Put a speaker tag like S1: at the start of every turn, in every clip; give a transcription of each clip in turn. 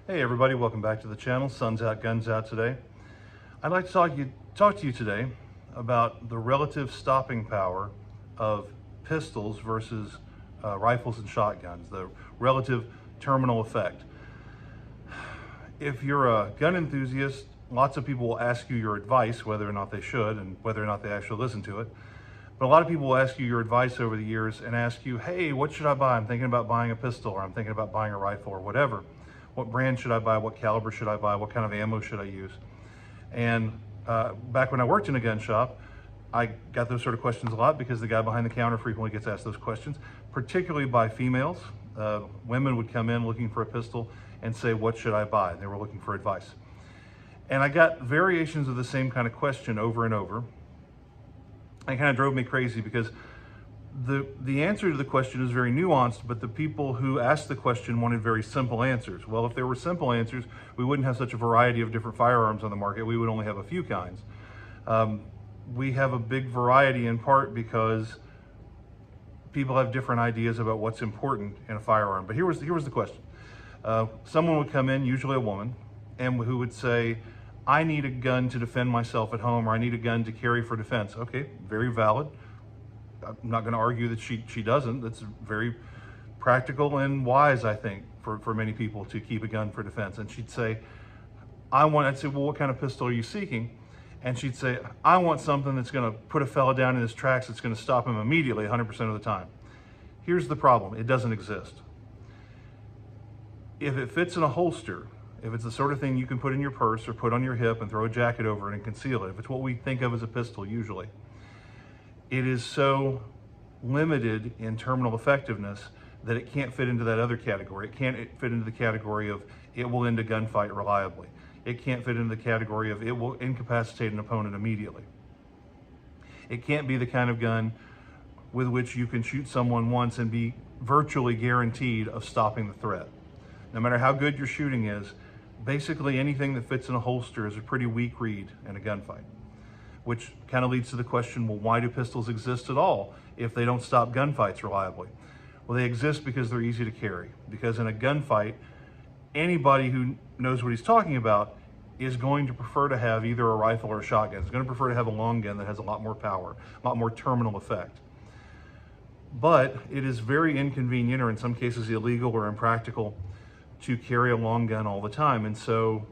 S1: Hey everybody, welcome back to the channel. Sun's out, guns out today. I'd like to talk to you today about the relative stopping power of pistols versus rifles and shotguns, the relative terminal effect. If you're a gun enthusiast, lots of people will ask you your advice, whether or not they should and whether or not they actually listen to it. But a lot of people will ask you your advice over the years and ask you, hey, what should I buy? I'm thinking about buying a pistol, or I'm thinking about buying a rifle, or whatever. What brand should I buy? What caliber should I buy? What kind of ammo should I use? And back when I worked in a gun shop, I got those sort of questions a lot because the guy behind the counter frequently gets asked those questions, particularly by females. Women would come in looking for a pistol and say, what should I buy? They were looking for advice. And I got variations of the same kind of question over and over. It kind of drove me crazy because the answer to the question is very nuanced, but the people who asked the question wanted very simple answers. Well, if there were simple answers, we wouldn't have such a variety of different firearms on the market. We would only have a few kinds. We have a big variety in part because people have different ideas about what's important in a firearm. But here was the question. Someone would come in, usually a woman, and who would say, I need a gun to defend myself at home, or I need a gun to carry for defense. Okay, very valid. I'm not going to argue that she doesn't. That's very practical and wise, I think, for many people to keep a gun for defense. And she'd say, I'd say, well, what kind of pistol are you seeking? And she'd say, I want something that's going to put a fella down in his tracks, that's going to stop him immediately 100% of the time. Here's the problem. It doesn't exist. If it fits in a holster, if it's the sort of thing you can put in your purse or put on your hip and throw a jacket over it and conceal it, if it's what we think of as a pistol usually, it is so limited in terminal effectiveness that it can't fit into that other category. It can't fit into the category of it will end a gunfight reliably. It can't fit into the category of it will incapacitate an opponent immediately. It can't be the kind of gun with which you can shoot someone once and be virtually guaranteed of stopping the threat. No matter how good your shooting is, basically anything that fits in a holster is a pretty weak read in a gunfight. Which kind of leads to the question, well, why do pistols exist at all if they don't stop gunfights reliably? Well, they exist because they're easy to carry. Because in a gunfight, anybody who knows what he's talking about is going to prefer to have either a rifle or a shotgun. Is going to prefer to have a long gun that has a lot more power, a lot more terminal effect. But it is very inconvenient, or in some cases illegal or impractical, to carry a long gun all the time. And so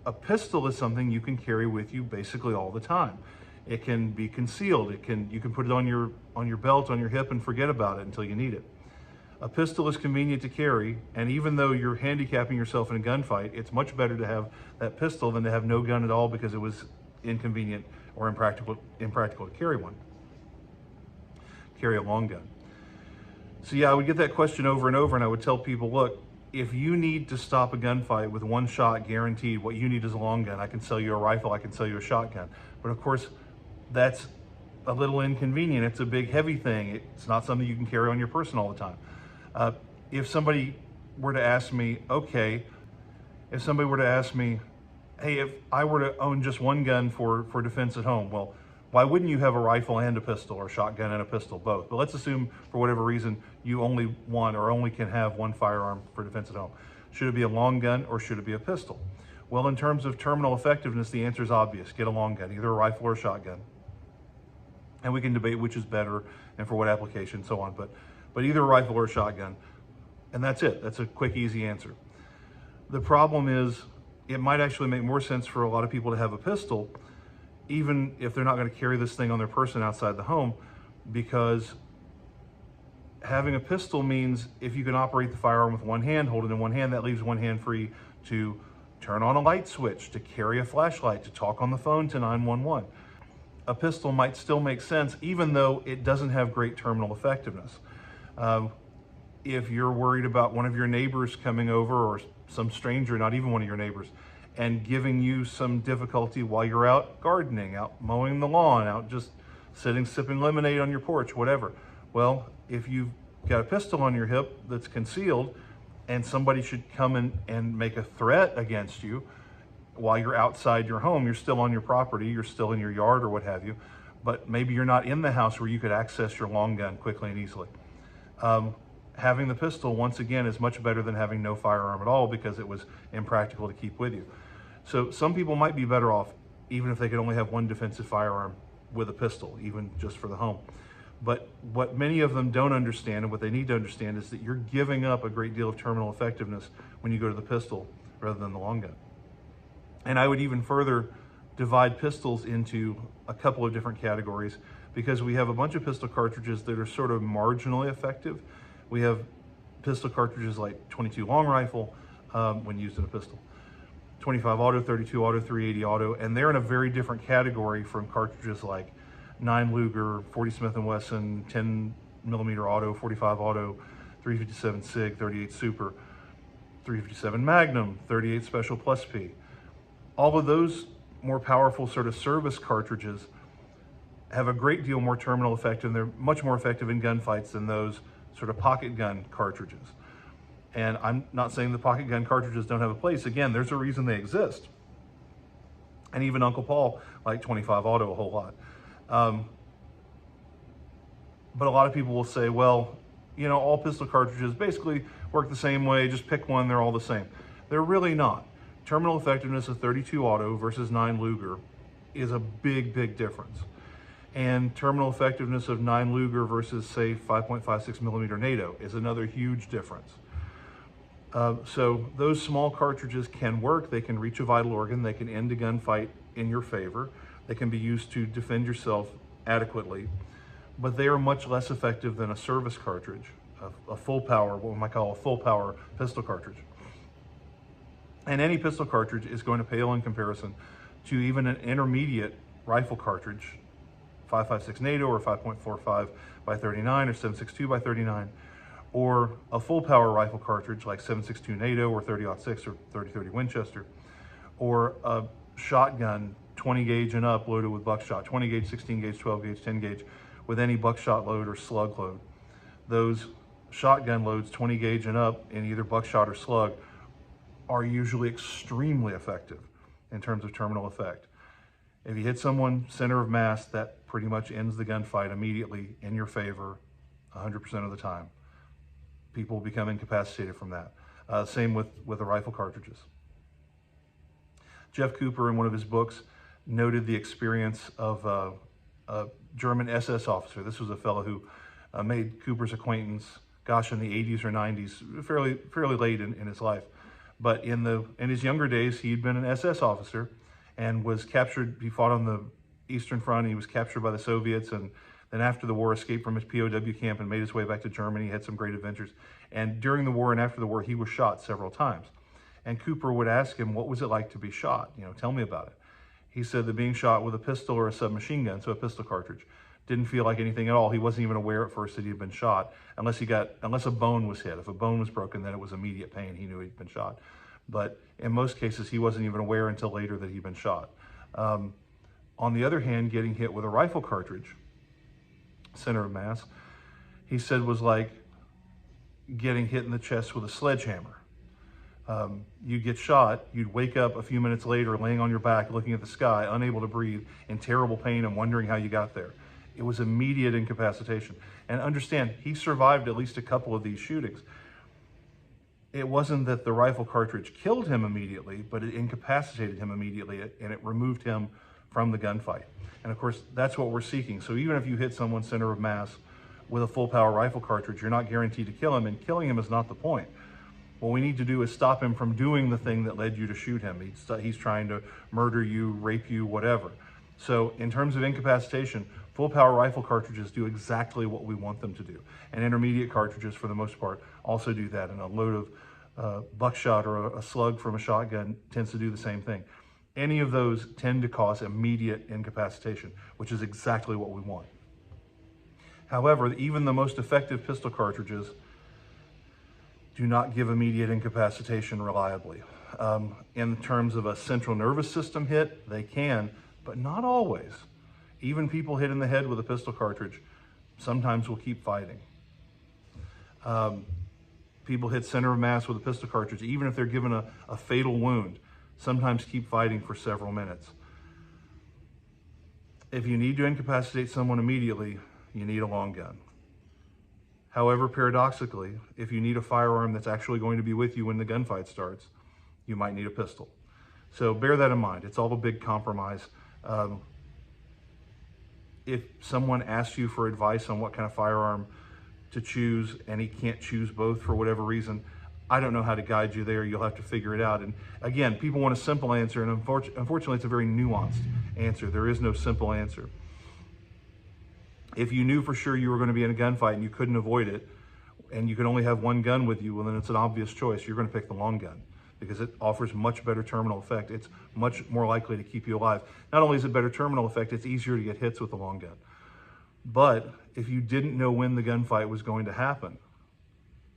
S1: a pistol is something you can carry with you basically all the time. It can be concealed. You can put it on your belt, on your hip, and forget about it until you need it. A pistol is convenient to carry, and even though you're handicapping yourself in a gunfight, it's much better to have that pistol than to have no gun at all because it was inconvenient or impractical to carry one. Carry a long gun. So yeah, I would get that question over and over, and I would tell people, look, if you need to stop a gunfight with one shot guaranteed, what you need is a long gun. I can sell you a rifle, I can sell you a shotgun. But of course, that's a little inconvenient. It's a big, heavy thing. It's not something you can carry on your person all the time. If somebody were to ask me, hey, if I were to own just one gun for defense at home, well, why wouldn't you have a rifle and a pistol, or a shotgun and a pistol, both? But let's assume, for whatever reason, you only want or only can have one firearm for defense at home. Should it be a long gun or should it be a pistol? Well, in terms of terminal effectiveness, the answer is obvious. Get a long gun, either a rifle or a shotgun. And we can debate which is better and for what application and so on, but either a rifle or a shotgun. And that's it. That's a quick, easy answer. The problem is, it might actually make more sense for a lot of people to have a pistol, even if they're not going to carry this thing on their person outside the home, because having a pistol means if you can operate the firearm with one hand, hold it in one hand, that leaves one hand free to turn on a light switch, to carry a flashlight, to talk on the phone to 911. A pistol might still make sense, even though it doesn't have great terminal effectiveness. If you're worried about one of your neighbors coming over, or some stranger, not even one of your neighbors, and giving you some difficulty while you're out gardening, out mowing the lawn, out just sitting sipping lemonade on your porch, whatever. Well, if you've got a pistol on your hip that's concealed and somebody should come in and make a threat against you while you're outside your home, you're still on your property, you're still in your yard or what have you, but maybe you're not in the house where you could access your long gun quickly and easily. having the pistol, once again, is much better than having no firearm at all because it was impractical to keep with you. So some people might be better off even if they could only have one defensive firearm with a pistol, even just for the home. But what many of them don't understand, and what they need to understand, is that you're giving up a great deal of terminal effectiveness when you go to the pistol rather than the long gun. And I would even further divide pistols into a couple of different categories, because we have a bunch of pistol cartridges that are sort of marginally effective. We have pistol cartridges like 22 long rifle when used in a pistol, 25 auto, 32 auto, 380 auto, and they're in a very different category from cartridges like 9 Luger, 40 Smith & Wesson, 10 millimeter auto, 45 auto, 357 SIG, 38 Super, 357 Magnum, 38 Special Plus P. All of those more powerful sort of service cartridges have a great deal more terminal effect, and they're much more effective in gunfights than those sort of pocket gun cartridges. And I'm not saying the pocket gun cartridges don't have a place. Again, there's a reason they exist. And even Uncle Paul liked 25 auto a whole lot. But a lot of people will say, well, you know, all pistol cartridges basically work the same way, just pick one, they're all the same. They're really not. Terminal effectiveness of 32 auto versus 9 Luger is a big, big difference. And terminal effectiveness of 9 Luger versus, say, 5.56 millimeter NATO is another huge difference. So those small cartridges can work. They can reach a vital organ. They can end a gunfight in your favor. They can be used to defend yourself adequately, but they are much less effective than a service cartridge, a full power, what we might call a full power pistol cartridge. And any pistol cartridge is going to pale in comparison to even an intermediate rifle cartridge, 5.56 NATO or 5.45 by 39 or 7.62 by 39, or a full power rifle cartridge like 7.62 NATO or 30-06 or 30-30 Winchester, or a shotgun 20 gauge and up loaded with buckshot, 20 gauge, 16 gauge, 12 gauge, 10 gauge with any buckshot load or slug load. Those shotgun loads 20 gauge and up in either buckshot or slug are usually extremely effective in terms of terminal effect. If you hit someone center of mass, that pretty much ends the gunfight immediately in your favor 100% of the time. People become incapacitated from that. Same with the rifle cartridges. Jeff Cooper, in one of his books, noted the experience of a German SS officer. This was a fellow who made Cooper's acquaintance, gosh, in the 80s or 90s, fairly late in his life. But in his younger days, he'd been an SS officer and was captured. He fought on the Eastern Front. He was captured by the Soviets, and then after the war, escaped from his POW camp and made his way back to Germany. He had some great adventures. And during the war and after the war, he was shot several times. And Cooper would ask him, what was it like to be shot? You know, tell me about it. He said that being shot with a pistol or a submachine gun, so a pistol cartridge, didn't feel like anything at all. He wasn't even aware at first that he had been shot, unless a bone was hit. If a bone was broken, then it was immediate pain. He knew he'd been shot. But in most cases, he wasn't even aware until later that he'd been shot. On the other hand, getting hit with a rifle cartridge, center of mass, he said was like getting hit in the chest with a sledgehammer. You'd get shot, you'd wake up a few minutes later laying on your back looking at the sky, unable to breathe, in terrible pain and wondering how you got there. It was immediate incapacitation. And understand, he survived at least a couple of these shootings. It wasn't that the rifle cartridge killed him immediately, but it incapacitated him immediately, and it removed him from the gunfight. And of course, that's what we're seeking. So even if you hit someone center of mass with a full power rifle cartridge, you're not guaranteed to kill him, and killing him is not the point. What we need to do is stop him from doing the thing that led you to shoot him. He's trying to murder you, rape you, whatever. So in terms of incapacitation, full power rifle cartridges do exactly what we want them to do. And intermediate cartridges, for the most part, also do that. And a load of buckshot or a slug from a shotgun tends to do the same thing. Any of those tend to cause immediate incapacitation, which is exactly what we want. However, even the most effective pistol cartridges do not give immediate incapacitation reliably. In terms of a central nervous system hit, they can, but not always. Even people hit in the head with a pistol cartridge sometimes will keep fighting. People hit center of mass with a pistol cartridge, even if they're given a fatal wound, sometimes keep fighting for several minutes. If you need to incapacitate someone immediately, you need a long gun. However, paradoxically, if you need a firearm that's actually going to be with you when the gunfight starts, you might need a pistol. So bear that in mind. It's all a big compromise. If someone asks you for advice on what kind of firearm to choose and he can't choose both for whatever reason, I don't know how to guide you there. You'll have to figure it out. And again, people want a simple answer, and unfortunately, it's a very nuanced answer. There is no simple answer. If you knew for sure you were going to be in a gunfight and you couldn't avoid it, and you could only have one gun with you, well, then it's an obvious choice. You're going to pick the long gun because it offers much better terminal effect. It's much more likely to keep you alive. Not only is it better terminal effect, it's easier to get hits with the long gun. But if you didn't know when the gunfight was going to happen,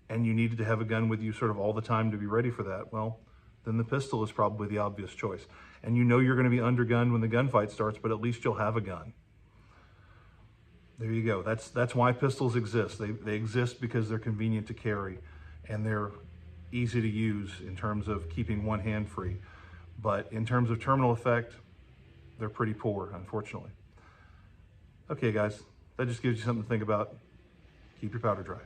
S1: and you needed to have a gun with you sort of all the time to be ready for that, well, then the pistol is probably the obvious choice. And you know you're going to be undergunned when the gunfight starts, but at least you'll have a gun. There you go. That's why pistols exist. They exist because they're convenient to carry, and they're easy to use in terms of keeping one hand free. But in terms of terminal effect, they're pretty poor, unfortunately. Okay, guys, that just gives you something to think about. Keep your powder dry.